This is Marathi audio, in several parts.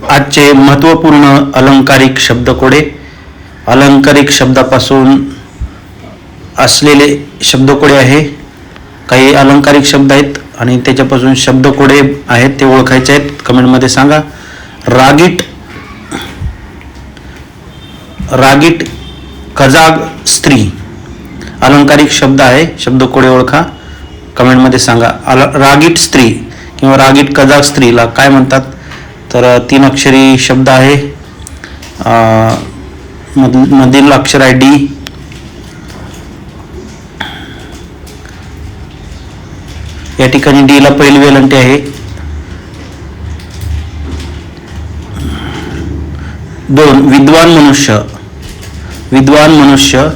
आजचे महत्त्वपूर्ण अलंकारिक शब्दकोडे. अलंकारिक शब्दापासून असलेले शब्दकोडे आहे. काही अलंकारिक शब्द आहेत आणि त्याच्यापासून शब्दकोडे आहेत, ते ओळखायचे आहेत. कमेंटमध्ये सांगा. रागीट, रागीट कजाग स्त्री अलंकारिक शब्द आहे. शब्दकोडे ओळखा, कमेंटमध्ये सांगा. रागीट स्त्री किंवा रागीट कजाग स्त्रीला काय म्हणतात? तर 3 अक्षरी शब्द आहे. मधील अक्षर आहे डी. या ठिकाणी डी ला पहिली वेलांटी आहे. 2 विद्वान मनुष्य, विद्वान मनुष्य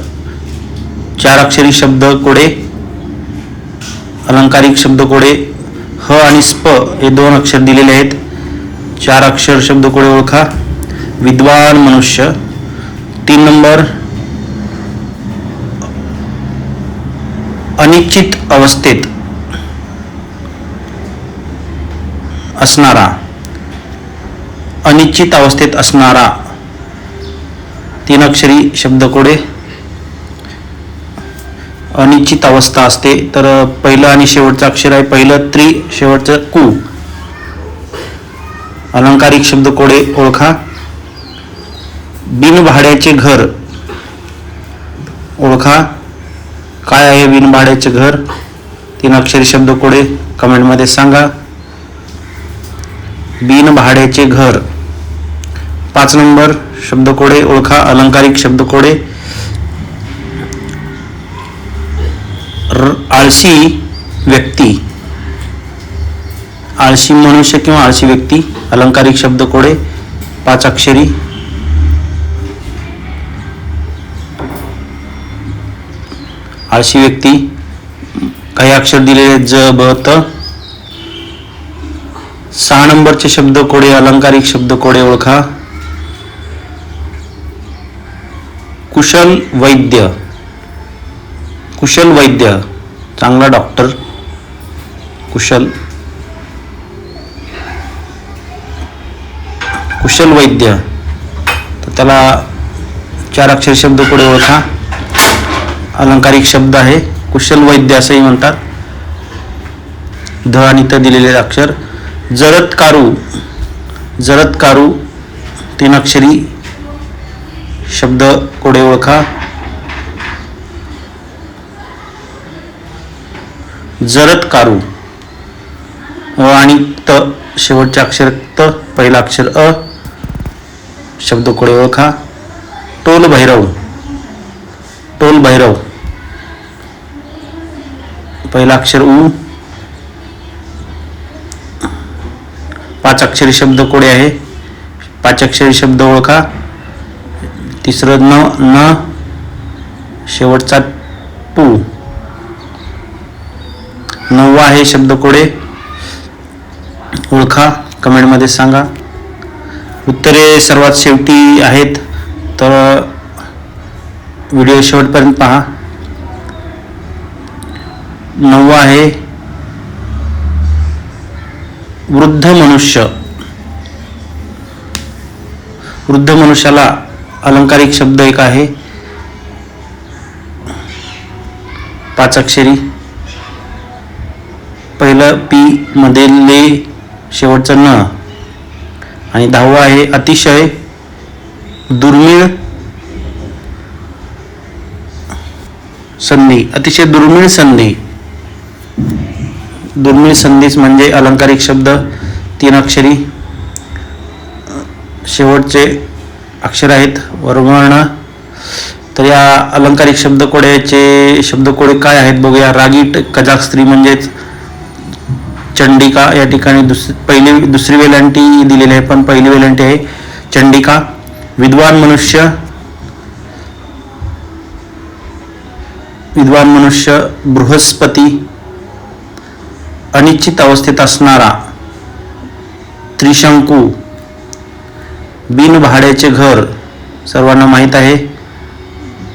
4 अक्षरी शब्द कोडे, अलंकारिक शब्द कोडे. ह आणि स्प हे 2 अक्षर दिलेले आहेत. 4 अक्षर शब्द कोडे ओळखा. विद्वान मनुष्य. 3 नंबर अनिश्चित अवस्थेत असणारा, अनिश्चित अवस्थेत असणारा 3 अक्षरी शब्दकोडे. अनिश्चित अवस्था असते तर पहिलं आणि शेवटचं अक्षर आहे पहिलं त्रि, शेवटचं कु. अलंकारिक शब्दकोडे ओळखा. बिनभाड्याचे घर ओळखा. काय आहे बिनभाड्याचे घर? 3 अक्षरी शब्दकोडे कमेंटमध्ये सांगा. बिनभाड्याचे घर. 5 नंबर शब्दकोडे ओळखा, अलंकारिक शब्दकोडे. आळशी व्यक्ती, आळशी मनुष्य किंवा आळशी व्यक्ती अलंकारिक शब्दकोडे 5 अक्षरी. आळशी व्यक्ती काही अक्षर दिलेले ज ब त. 6 नंबरचे शब्दकोडे अलंकारिक शब्दकोडे ओळखा. कुशल वैद्य, कुशल वैद्य चांगला डॉक्टर. कुशल, कुशल वैद्य तर त्याला 4 अक्षर शब्दकोडे ओळखा. अलंकारिक शब्द आहे. कुशल वैद्य असंही म्हणतात. ध आणि त दिलेले अक्षर. जरत्कारू, जरत्कारू 3 अक्षरी शब्दकोडे ओळखा. जरत्कारू. अ आणि त शेवटचे अक्षर त, पहिला अक्षर अ शब्दकोडे ओळखा. टोल भैरव, टोल भैरव पहिला अक्षर उ. 5 अक्षरी शब्दकोडे आहे. 5 अक्षरी शब्द ओळखा. तिसरं न, न शेवटचा टू. 9वा आहे शब्दकोडे ओळखा, कमेंटमध्ये सांगा. उत्तरे सर्वात शेवटी आहेत तर व्हिडिओ शेवटपर्यंत पहा. 9वा आहे वृद्ध मनुष्य. वृद्ध मनुष्याला अलंकारिक शब्द एक आहे 5 अक्षरी. पहिलं पी, मधले शेवटचं न. आणि 10वा आहे अतिशय दुर्मिळ संधी, अतिशय दुर्मिळ संधी. दुर्मिळ संधीच म्हणजे अलंकारिक शब्द 3 अक्षरी. शेवटचे अक्षर आहेत वर्णवर्ण. तर या अलंकारिक शब्दकोड्याचे शब्दकोडे काय आहेत बघूया. रागीट कजाग स्त्री म्हणजेच चंडिका. या ठिकाणी दुसरी वेलांटी दिलेली आहे पण पहिली वेलांटी आहे चंडिका. विद्वान मनुष्य, विद्वान मनुष्य बृहस्पती. अनिश्चित अवस्थेत असणारा त्रिशंकू. बिनभाड्याचे घर सर्वांना माहीत आहे.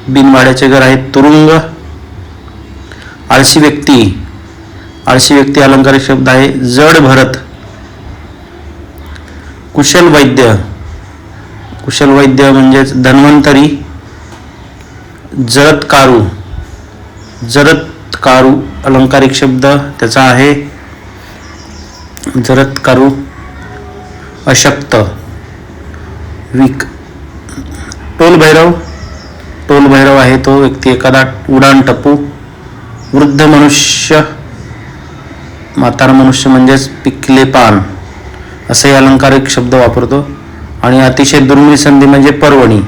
बिनभाड्याचे घर आहे तुरुंग. आळशी व्यक्ती, आळशी व्यक्ती अलंकारिक शब्द आहे जड भरत. कुशल वैद्य, कुशल वैद्य म्हणजेच धन्वंतरी. जरत्कारू, जरत्कारू अलंकारिक शब्द त्याचा आहे जरत्कारू. अशक्त, वीक. टोलभैरव, टोलभैरव आहे तो व्यक्ती एखादा उडाण टप्पू. वृद्ध मनुष्य, म्हातार मनुष्य म्हणजेच पिकले पान असे अलंकारिक शब्द वापरतो. आणि अतिशय दुर्मिळ संधी म्हणजे पर्वणी.